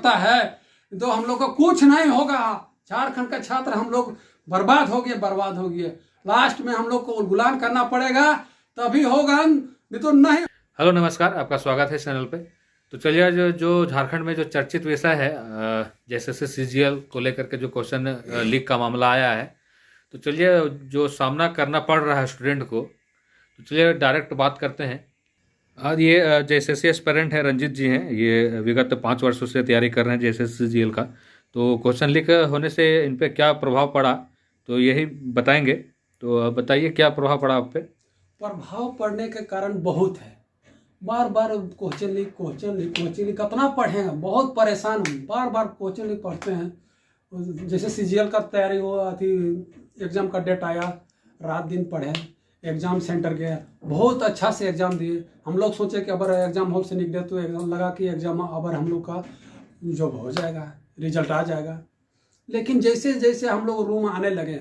करता है तो हम लोग को कुछ नहीं होगा। झारखंड का छात्र हम लोग बर्बाद हो गए। लास्ट में हम लोग को गुलाम करना पड़ेगा, तभी होगा, नहीं तो नहीं। हेलो नमस्कार, आपका स्वागत है चैनल पे। तो चलिए आज जो झारखंड में जो चर्चित विषय है जैसे सीजीएल को लेकर के जो क्वेश्चन लीक का मामला आया है, तो चलिए जो सामना करना पड़ रहा है स्टूडेंट को, तो चलिए डायरेक्ट बात करते हैं। और ये जो एसएससी एस्पिरेंट है रंजीत जी हैं, ये विगत 5 वर्षों से तैयारी कर रहे हैं जेएसएससी सीजीएल का। तो क्वेश्चन लीक होने से इन पे क्या प्रभाव पड़ा, तो यही बताएंगे। तो बताइए क्या प्रभाव पड़ा आप पे। प्रभाव पड़ने के कारण बहुत है। बार बार क्वेश्चन लीक कितना पढ़ेंगे, बहुत परेशान हूँ। बार बार क्वेश्चन लीक पढ़ते हैं। जैसे सीजीएल का तैयारी हुआ थी, एग्जाम का डेट आया, रात दिन पढ़े, एग्जाम सेंटर गए, बहुत अच्छा से एग्जाम दिए। हम लोग सोचे कि अगर एग्जाम हॉल से निकले तो एग्जाम लगा कि एग्जाम अगर हम लोग का जॉब हो जाएगा, रिजल्ट आ जाएगा। लेकिन जैसे जैसे हम लोग रूम आने लगे,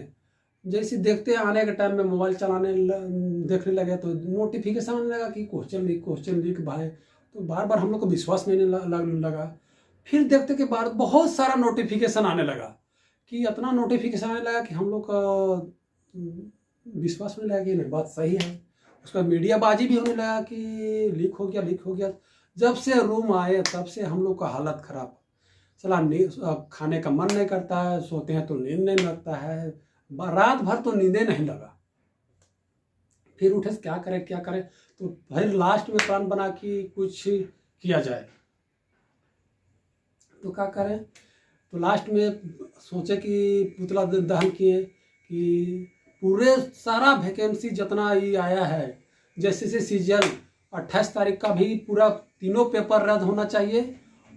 जैसे देखते हैं आने के टाइम में मोबाइल देखने लगे तो नोटिफिकेशन आने लगा कि क्वेश्चन लीक भाई। तो बार बार हम लोग को विश्वास नहीं लगा। फिर देखते कि बार बहुत सारा नोटिफिकेशन आने लगा, कि इतना नोटिफिकेशन आने लगा कि हम लोग का विश्वास नहीं लगा कि नहीं बात सही है। उसका मीडियाबाजी भी होने लगा कि लीक हो गया। जब से रूम आए तब से हम लोग का हालत खराब। चला खाने का मन नहीं करता है, सोते हैं तो नींद नहीं लगता है, रात भर तो नींदे नहीं लगा। फिर उठे क्या करें, तो फिर लास्ट में प्लान बना कि कुछ किया जाए। तो क्या करें, तो लास्ट में सोचे कि पुतला दहन किए कि पूरे सारा वैकेंसी जितना ही आया है, जैसे सीजीएल 28 तारीख का भी पूरा तीनों पेपर रद्द होना चाहिए,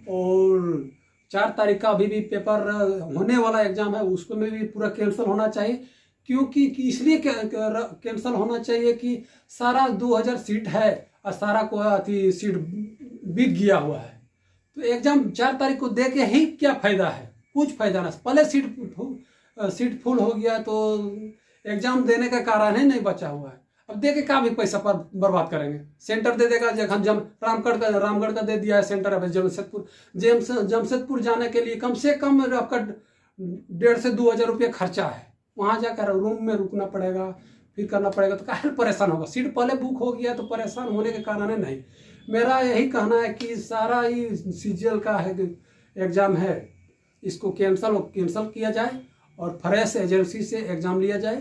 और 4 तारीख का अभी भी पेपर होने वाला एग्जाम है उसको में भी पूरा कैंसिल होना चाहिए। क्योंकि इसलिए कैंसिल होना चाहिए कि सारा 2000 सीट है और सारा को सीट बिक गया हुआ है। तो एग्जाम 4 तारीख को दे के ही क्या फायदा है, कुछ फायदा ना। पहले सीट फुल हो गया तो एग्जाम देने का कारण ही नहीं बचा हुआ है। अब दे के का भी पैसा पर बर्बाद करेंगे। सेंटर दे देगा, रामगढ़ का दे दिया है सेंटर। अब जमशेदपुर जाने के लिए कम से कम आपका 1,500 से 2,000 रुपये खर्चा है। वहां जाकर रूम में रुकना पड़ेगा, फिर करना पड़ेगा, तो काहे परेशान होगा। सीट पहले बुक हो गया तो परेशान होने के कारण है नहीं। मेरा यही कहना है कि सारा ही सीजीएल का है एग्जाम है, इसको कैंसल किया जाए और फ्रेश एजेंसी से एग्जाम लिया जाए,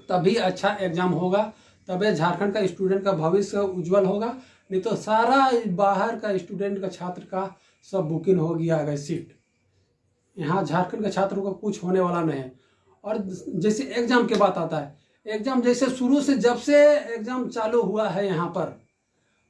तभी अच्छा एग्जाम होगा, तभी झारखंड का स्टूडेंट का भविष्य उज्जवल होगा। नहीं तो सारा बाहर का स्टूडेंट का छात्र का सब बुकिंग हो गया है सीट। यहाँ झारखंड के छात्रों का कुछ होने वाला नहीं है। और जैसे एग्जाम की बात आता है, एग्जाम जैसे शुरू से जब से एग्जाम चालू हुआ है यहाँ पर,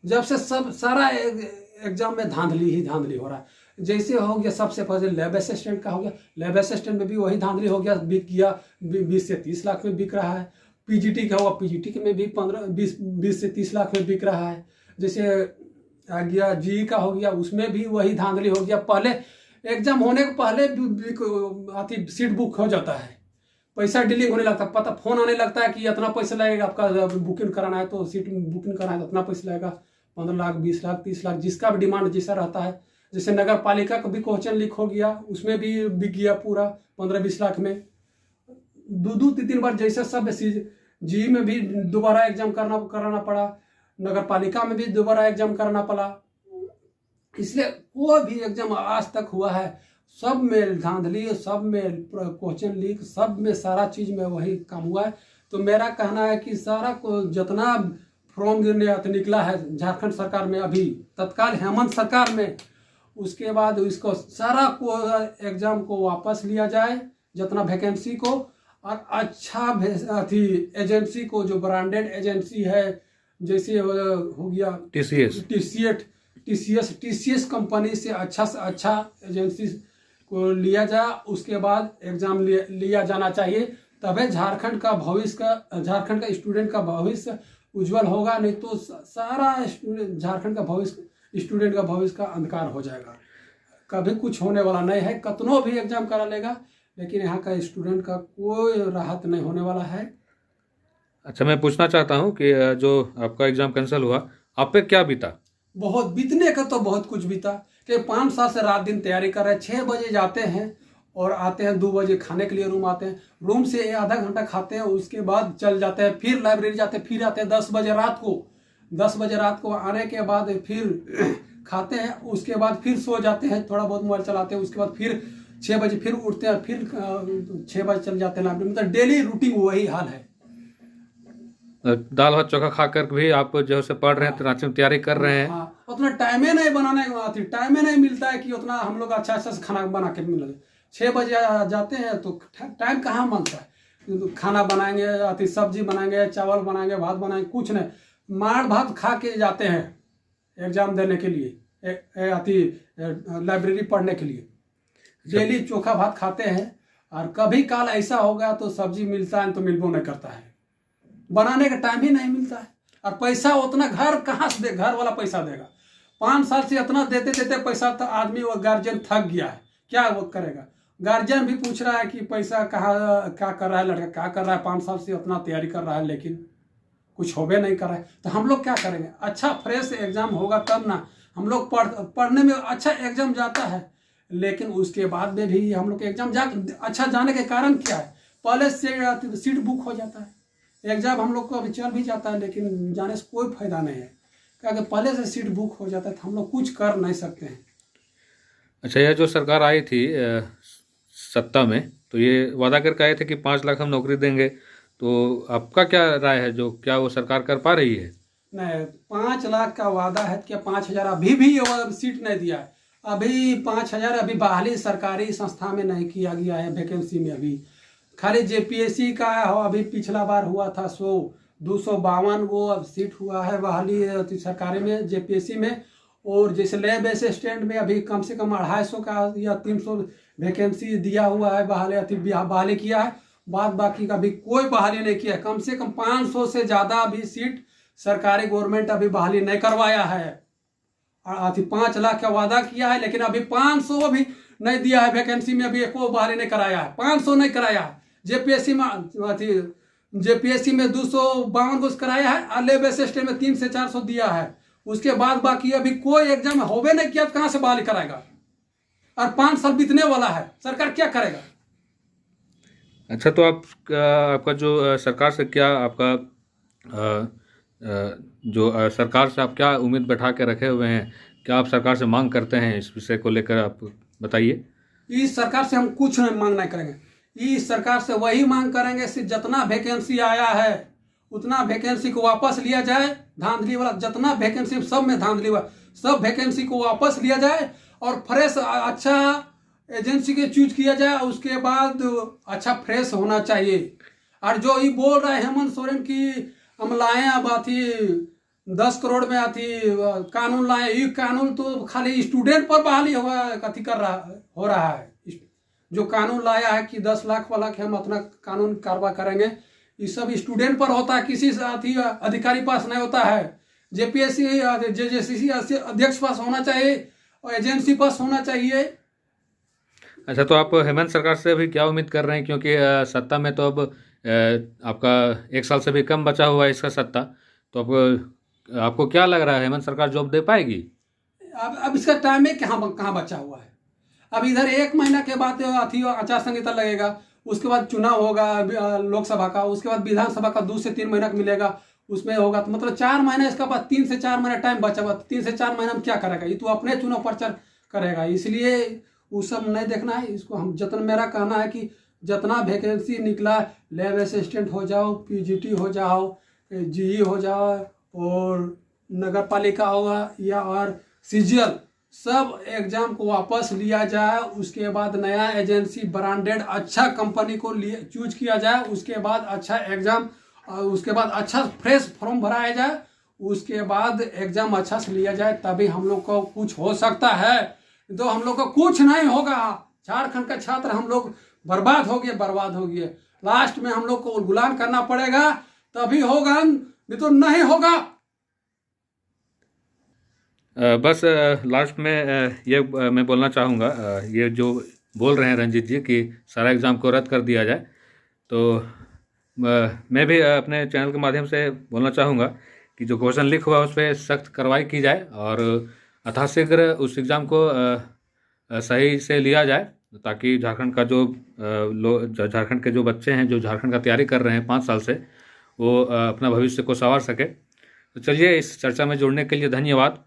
जब से सब सारा एग्जाम में धांधली हो रहा है। जैसे हो गया सबसे पहले लैब असिस्टेंट का हो गया, लैब असिस्टेंट में भी वही धांधली हो गया, बिक गया 20 से 30 लाख में बिक रहा है। पीजीटी का हुआ, पीजीटी में भी 20 से 30 लाख में बिक रहा है। जैसे आ गया जीई का हो गया, उसमें भी वही धांधली हो गया। पहले एग्जाम होने के पहले सीट बुक हो जाता है, पैसा डीलिंग होने लगता है, पता फोन आने लगता है कि इतना पैसा लगेगा आपका, बुकिंग कराना है तो सीट बुकिंग कराना है तो इतना पैसा लगेगा, 15 लाख 20 लाख 30 लाख, जिसका भी डिमांड जैसा रहता है। जैसे नगर पालिका का भी क्वेश्चन लीक हो गया, उसमें भी बिक गया पूरा 15-20 लाख में। 2-3 बार जैसे सब जी में भी दोबारा एग्जाम कराना पड़ा, नगर पालिका में भी दोबारा एग्जाम कराना पड़ा। इसलिए कोई भी एग्जाम आज तक हुआ है, सब में धांधली, सब में क्वेश्चन लीक, सब में सारा चीज में वही काम हुआ है। तो मेरा कहना है कि सारा को जितना फॉर्म निकला है झारखंड सरकार में, अभी तत्काल हेमंत सरकार में, उसके बाद इसको सारा को एग्जाम को वापस लिया जाए, जितना वैकेंसी को, और अच्छा एजेंसी को, जो ब्रांडेड एजेंसी है, जैसे हो गया टीसीएस कंपनी से अच्छा एजेंसी को लिया जाए, उसके बाद एग्जाम लिया जाना चाहिए। तभी झारखंड का स्टूडेंट का भविष्य उज्जवल होगा। नहीं तो सारा झारखंड का भविष्य, स्टूडेंट का भविष्य का अंधकार हो जाएगा। कभी कुछ होने वाला नहीं है, कितनों भी एग्जाम करा लेगा, लेकिन यहाँ का स्टूडेंट का कोई राहत नहीं होने वाला है। अच्छा, मैं पूछना चाहता हूँ कि जो आपका एग्जाम कैंसिल हुआ, आप पे क्या बीता? बहुत बीतने का तो बहुत कुछ बीता, कि 5 साल से रात दिन तैयारी कर रहे हैं। 6 बजे जाते हैं और आते हैं 2 बजे खाने के लिए रूम आते हैं, रूम से आधा घंटा खाते हैं, उसके बाद चल जाते हैं, फिर लाइब्रेरी जाते हैं, फिर आते हैं 10 बजे रात को। 10 बजे रात को आने के बाद फिर खाते हैं, उसके बाद फिर सो जाते हैं, थोड़ा बहुत मोबाइल चलाते हैं, उसके बाद फिर 6 बजे फिर उठते हैं, फिर 6 बजे चल जाते हैं लाइब्रेरी। मतलब डेली रूटीन वही हाल है। दाल भात चोखा खाकर भी आप जो है पढ़ रहे हैं, रांची में तैयारी कर रहे हैं। हाँ, उतना टाइम ही नहीं बनाने का, टाइम ही नहीं मिलता है कि उतना हम लोग अच्छा से खाना बना के मिले। 6 बजे जाते हैं तो टाइम कहाँ मिलता है। खाना बनाएंगे, अति सब्जी बनाएंगे, चावल बनाएंगे, भात बनाएंगे, कुछ नहीं, मार भात खा के जाते हैं एग्जाम देने के लिए, अति लाइब्रेरी पढ़ने के लिए। डेली चोखा भात खाते हैं, और कभी काल ऐसा हो गया तो सब्जी मिलता है तो मिलबो नहीं करता है, बनाने का टाइम ही नहीं मिलता है। और पैसा उतना घर कहाँ से दे, घर वाला पैसा देगा। 5 साल से इतना देते देते पैसा तो आदमी वो गार्जियन थक गया है, क्या वो करेगा। गार्जियन भी पूछ रहा है कि पैसा कहाँ, क्या कर रहा है लड़का, क्या कर रहा है, 5 साल से उतना तैयारी कर रहा है लेकिन कुछ होबे नहीं कर रहा है। तो हम लोग क्या करेंगे। अच्छा फ्रेश एग्जाम होगा तब ना। हम लोग पढ़ने में अच्छा एग्जाम जाता है, लेकिन उसके बाद में भी हम लोग एग्जाम अच्छा जाने के कारण क्या है, पहले से सीट बुक हो जाता है। एग्जाम हम लोग को अभी चल भी जाता है, लेकिन जाने से कोई फायदा नहीं है, क्योंकि पहले से सीट बुक हो जाता है तो हम लोग कुछ कर नहीं सकते हैं। अच्छा, यह जो सरकार आई थी सत्ता में, तो ये वादा करके आए थे कि 5 लाख हम नौकरी देंगे, तो आपका क्या राय है, जो क्या वो सरकार कर पा रही है? नहीं, 5 लाख का वादा है कि 5,000 अभी भी सीट नहीं दिया है। अभी 5,000 अभी बहाली सरकारी संस्था में नहीं किया गया है, वैकेंसी में अभी खाली जेपीएससी का अभी पिछला बार हुआ था 252 वो सीट हुआ है बहाली सरकारी में जेपीएससी में। और जैसे लैब असिस्टेंट में अभी कम से कम 250 का या 300 वैकेंसी दिया हुआ है, बहाली किया है। बाद बाकी का अभी कोई बहाली नहीं किया। कम से कम 500 से ज़्यादा अभी सीट सरकारी गवर्नमेंट अभी बहाली नहीं करवाया है। 5 लाख का वादा किया है, लेकिन अभी 500 भी नहीं दिया है वैकेंसी में, अभी एको बहाली नहीं कराया है, 500 नहीं कराया है। जेपीएससी में 252 को कराया है, और लेब असिस्टेंट में 300 से 400 दिया है। उसके बाद बाकी अभी कोई एग्जाम होवे नहीं किया, कहाँ से बहाली कराएगा। और 5 साल बीतने वाला है, सरकार क्या करेगा। अच्छा, तो आपका जो सरकार से क्या आपका जो सरकार से आप क्या उम्मीद बैठा के रखे हुए हैं, क्या आप सरकार से मांग करते हैं, इस विषय को लेकर आप बताइए। इस सरकार से हम कुछ नहीं मांग नहीं करेंगे। इस सरकार से वही मांग करेंगे कि जितना वैकेंसी आया है उतना वैकेंसी को वापस लिया जाए। धांधली वाला जितना वैकेंसी सब में धांधली वाला सब वैकेंसी को वापस लिया जाए, और फ्रेश अच्छा एजेंसी के चूज किया जाए। उसके बाद अच्छा फ्रेश होना चाहिए। और जो ये बोल रहा है हेमंत सोरेन की हम लाए अब अथी 10 करोड़ में अथी कानून लाए, ये कानून तो खाली स्टूडेंट पर बहाली हुआ कथी हो रहा है। जो कानून लाया है कि 10 लाख वाला के हम अपना कानून कार्रवाई करेंगे, ये सब स्टूडेंट पर होता है, किसी अथी अधिकारी पास नहीं होता है। जेपीएससी जेजेसीसी अध्यक्ष पास होना चाहिए और एजेंसी पास होना चाहिए। अच्छा, तो आप हेमंत सरकार से अभी क्या उम्मीद कर रहे हैं, क्योंकि सत्ता में तो अब आपका 1 साल से भी कम बचा हुआ है इसका सत्ता, तो आपको क्या लग रहा है, हेमंत सरकार जॉब दे पाएगी? अब इसका टाइम है कहाँ बचा हुआ है। अब इधर 1 महीना के बाद अथी आचार संहिता लगेगा, उसके बाद चुनाव होगा लोकसभा का, उसके बाद विधानसभा का 2 से 3 महीना का मिलेगा, उसमें होगा तो मतलब 4 महीना, इसका बाद 3 से 4 महीना टाइम बचा हुआ। 3 से 4 महीना में क्या करेगा, ये तो अपने चुनाव प्रचार करेगा। इसलिए वो सब नहीं देखना है इसको। हम मेरा कहना है कि जितना वैकेंसी निकला, लैब असिस्टेंट हो जाओ, पीजीटी हो जाओ, जीई हो जाओ, और नगर पालिका होगा या और सीजीएल, सब एग्जाम को वापस लिया जाए। उसके बाद नया एजेंसी ब्रांडेड अच्छा कंपनी को चूज किया जाए। उसके बाद अच्छा एग्जाम, उसके बाद अच्छा फ्रेश फॉर्म भराया जाए। उसके बाद एग्जाम अच्छा से लिया जाए, तभी हम लोग को कुछ हो सकता है। तो हम लोग को कुछ नहीं होगा। झारखंड का छात्र हम लोग बर्बाद हो गए। लास्ट में हम लोग को गुलाम करना पड़ेगा, तभी होगा, नहीं तो नहीं होगा। बस लास्ट में ये मैं बोलना चाहूँगा, ये जो बोल रहे हैं रंजीत जी कि सारा एग्ज़ाम को रद्द कर दिया जाए, तो मैं भी अपने चैनल के माध्यम से बोलना चाहूँगा कि जो क्वेश्चन लीक हुआ उस पर सख्त कार्रवाई की जाए, और यथाशीघ्र उस एग्ज़ाम को सही से लिया जाए, ताकि झारखंड का झारखंड के जो बच्चे हैं जो झारखंड का तैयारी कर रहे हैं 5 साल से, वो अपना भविष्य को संवार सके। तो चलिए, इस चर्चा में जुड़ने के लिए धन्यवाद।